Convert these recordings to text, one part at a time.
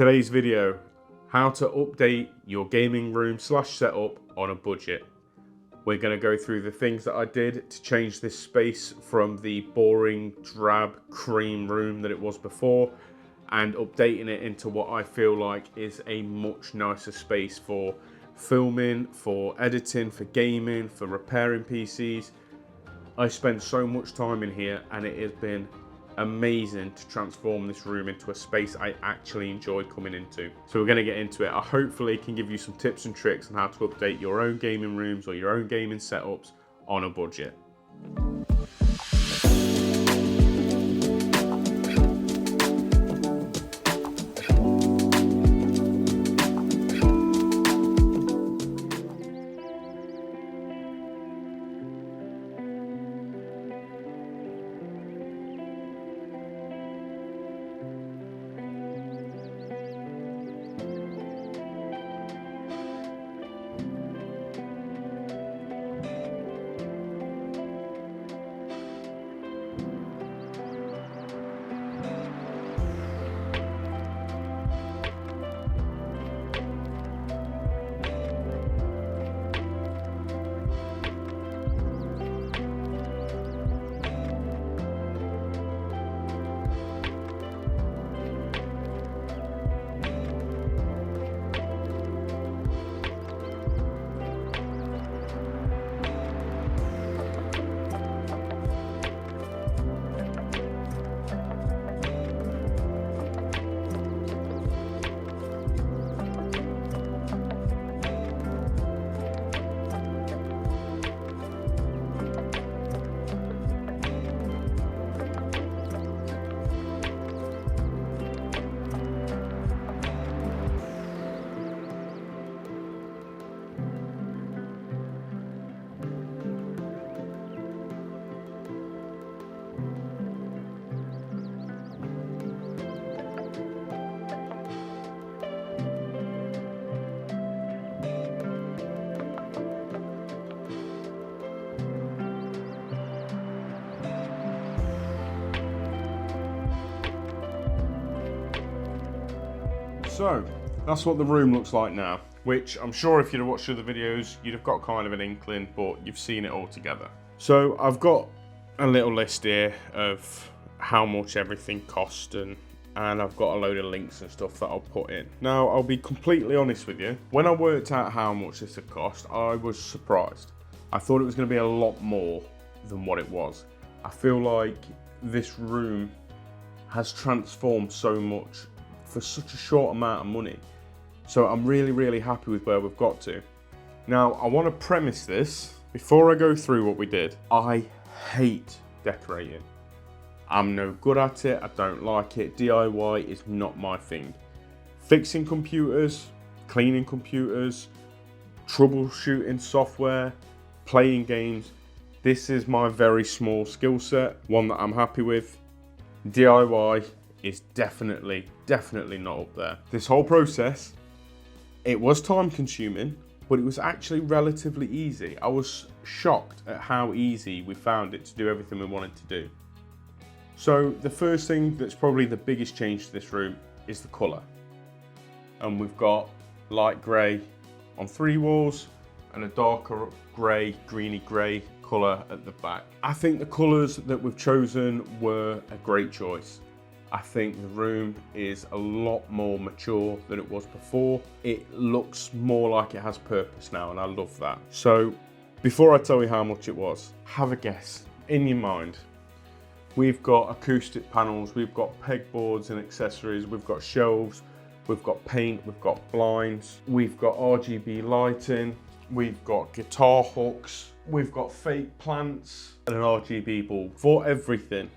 Today's video, how to update your gaming room / setup on a budget. We're going to go through the things that I did to change this space from the boring, drab, cream room that it was before, and updating it into what I feel like is a much nicer space for filming, for editing, for gaming, for repairing PCs. I spend so much time in here and it has been amazing to transform this room into a space I actually enjoy coming into. So we're going to get into it. I hopefully can give you some tips and tricks on how to update your own gaming rooms or your own gaming setups on a budget. So that's what the room looks like now, which I'm sure if you'd have watched other videos, you'd have got kind of an inkling, but you've seen it all together. So I've got a little list here of how much everything cost, and I've got a load of links and stuff that I'll put in. Now, I'll be completely honest with you. When I worked out how much this had cost, I was surprised. I thought it was going to be a lot more than what it was. I feel like this room has transformed so much for such a short amount of money. So I'm really happy with where we've got to. Now, I want to premise this, before I go through what we did, I hate decorating. I'm no good at it, I don't like it. DIY is not my thing. Fixing computers, cleaning computers, troubleshooting software, playing games, this is my very small skill set, one that I'm happy with. DIY is definitely not up there. This whole process, it was time consuming, but it was actually relatively easy. I was shocked at how easy we found it to do everything we wanted to do. So the first thing that's probably the biggest change to this room is the colour. And we've got light grey on 3 walls and a darker grey, greeny grey colour at the back. I think the colours that we've chosen were a great choice. I think the room is a lot more mature than it was before. It looks more like it has purpose now, and I love that. So before I tell you how much it was, have a guess in your mind. We've got acoustic panels, we've got pegboards and accessories, we've got shelves, we've got paint, we've got blinds, we've got RGB lighting, we've got guitar hooks, we've got fake plants and an RGB bulb. For everything,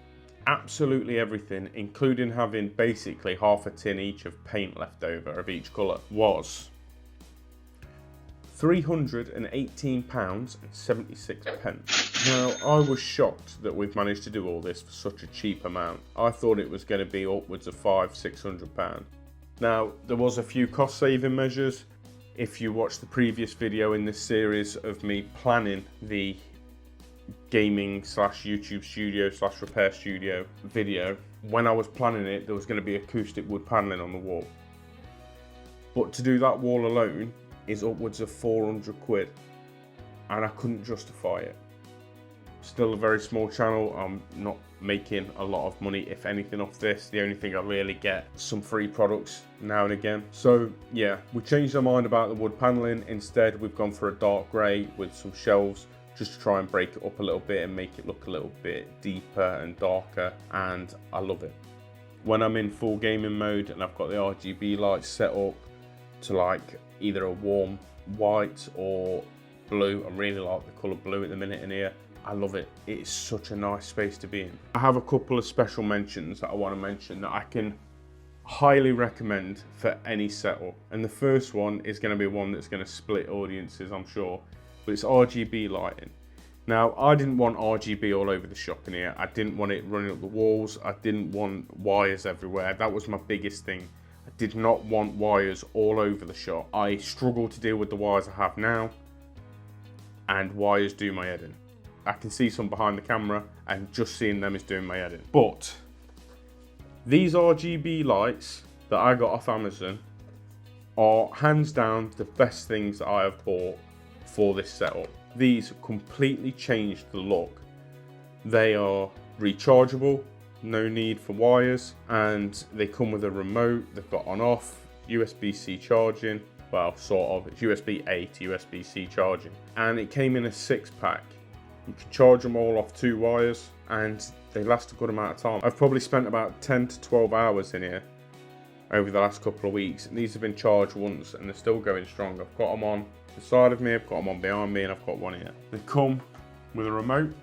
absolutely everything, including having basically half a tin each of paint left over of each colour, was £318.76. Now, I was shocked that we've managed to do all this for such a cheap amount. I thought it was going to be upwards of £500–600. Now, there was a few cost saving measures. If you watched the previous video in this series of me planning the gaming / YouTube studio / repair studio video, when I was planning it, there was going to be acoustic wood paneling on the wall. But to do that wall alone is upwards of 400 quid. And I couldn't justify it. Still a very small channel. I'm not making a lot of money, if anything, off this. The only thing I really get some free products now and again. So yeah, we changed our mind about the wood paneling. Instead, we've gone for a dark grey with some shelves, just to try and break it up a little bit and make it look a little bit deeper and darker, and I love it. When I'm in full gaming mode and I've got the RGB lights set up to like either a warm white or blue, I really like the colour blue at the minute in here. I love it. It is such a nice space to be in. I have a couple of special mentions that I want to mention that I can highly recommend for any setup. And the first one is going to be one that's going to split audiences, I'm sure, but it's RGB lighting. Now, I didn't want RGB all over the shop in here. I didn't want it running up the walls. I didn't want wires everywhere. That was my biggest thing. I did not want wires all over the shop. I struggle to deal with the wires I have now, and wires do my head in. I can see some behind the camera, and just seeing them is doing my head in. But these RGB lights that I got off Amazon are hands down the best things that I have bought for this setup. These completely changed the look. They are rechargeable, no need for wires, and they come with a remote. They've got on off, USB-C charging, well, sort of. It's USB-A to USB-C charging. And it came in a 6-pack. You can charge them all off 2 wires, and they last a good amount of time. I've probably spent about 10 to 12 hours in here over the last couple of weeks, and these have been charged once and they're still going strong. I've got them on the side of me, I've got them on behind me, and I've got one here. They come with a remote,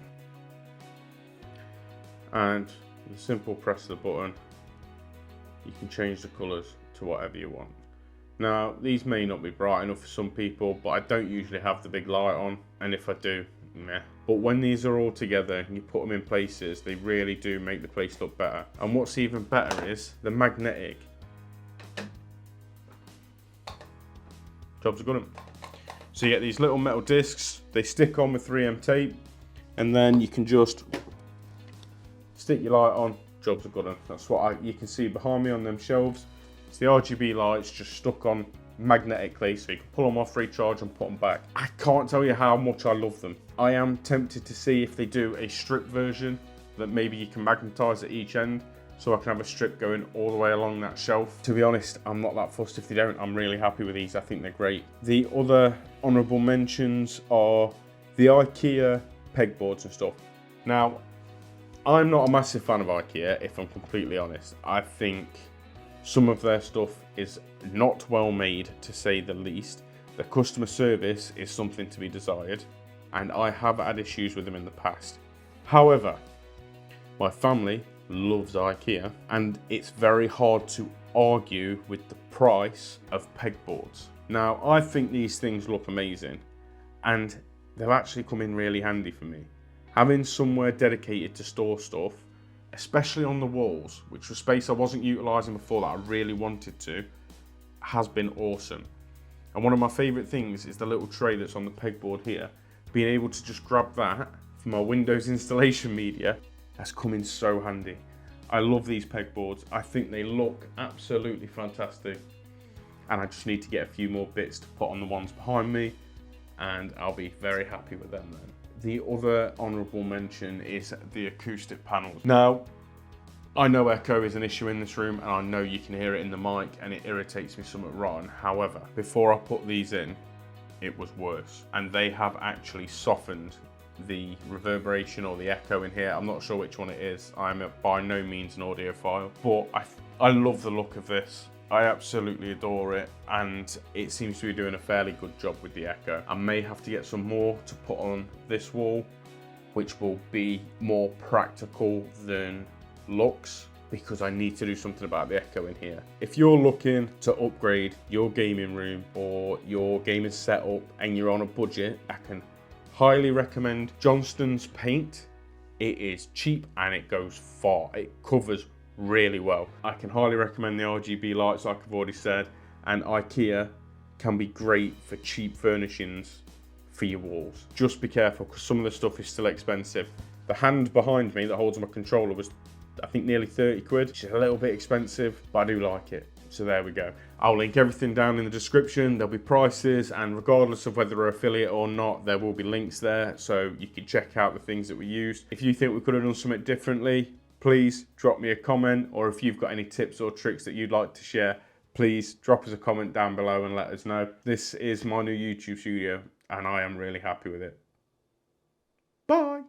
and with a simple press of the button, you can change the colours to whatever you want. Now, these may not be bright enough for some people, but I don't usually have the big light on, and if I do, meh. But when these are all together and you put them in places, they really do make the place look better. And what's even better is the magnetic. Job's a good one. So you get these little metal discs, they stick on with 3M tape, and then you can just stick your light on. Job's a good one. That's what you can see behind me on them shelves. It's the RGB lights just stuck on magnetically, so you can pull them off, recharge and put them back. I can't tell you how much I love them. I am tempted to see if they do a strip version that maybe you can magnetize at each end, so I can have a strip going all the way along that shelf. To be honest, I'm not that fussed if they don't. I'm really happy with these. I think they're great. The other honourable mentions are the Ikea pegboards and stuff. Now, I'm not a massive fan of Ikea, if I'm completely honest. I think some of their stuff is not well made, to say the least. The customer service is something to be desired, and I have had issues with them in the past. However, my family loves Ikea, and it's very hard to argue with the price of pegboards. Now, I think these things look amazing, and they've actually come in really handy for me. Having somewhere dedicated to store stuff, especially on the walls, which was space I wasn't utilising before that I really wanted to, has been awesome. And one of my favourite things is the little tray that's on the pegboard here. Being able to just grab that for my Windows installation media has come in so handy. I love these pegboards. I think they look absolutely fantastic. And I just need to get a few more bits to put on the ones behind me, and I'll be very happy with them then. The other honourable mention is the acoustic panels. Now, I know echo is an issue in this room, and I know you can hear it in the mic, and it irritates me somewhat rotten. However, before I put these in, it was worse. And they have actually softened the reverberation or the echo in here. I'm not sure which one it is. I'm by no means an audiophile, but I love the look of this. I absolutely adore it, and it seems to be doing a fairly good job with the echo. I may have to get some more to put on this wall, which will be more practical than looks, because I need to do something about the echo in here. If you're looking to upgrade your gaming room or your gaming setup and you're on a budget, I can highly recommend Johnston's paint. It is cheap and it goes far. It covers really well. I can highly recommend the RGB lights, like I've already said, and Ikea can be great for cheap furnishings for your walls. Just be careful, because some of the stuff is still expensive. The hand behind me that holds my controller was, I think, nearly 30 quid, which is a little bit expensive, but I do like it. So there we go. I'll link everything down in the description. There'll be prices, and regardless of whether we're affiliate or not, there will be links there, so you can check out the things that we used. If you think we could have done something differently, please drop me a comment, or if you've got any tips or tricks that you'd like to share, please drop us a comment down below and let us know. This is my new YouTube studio, and I am really happy with it. Bye.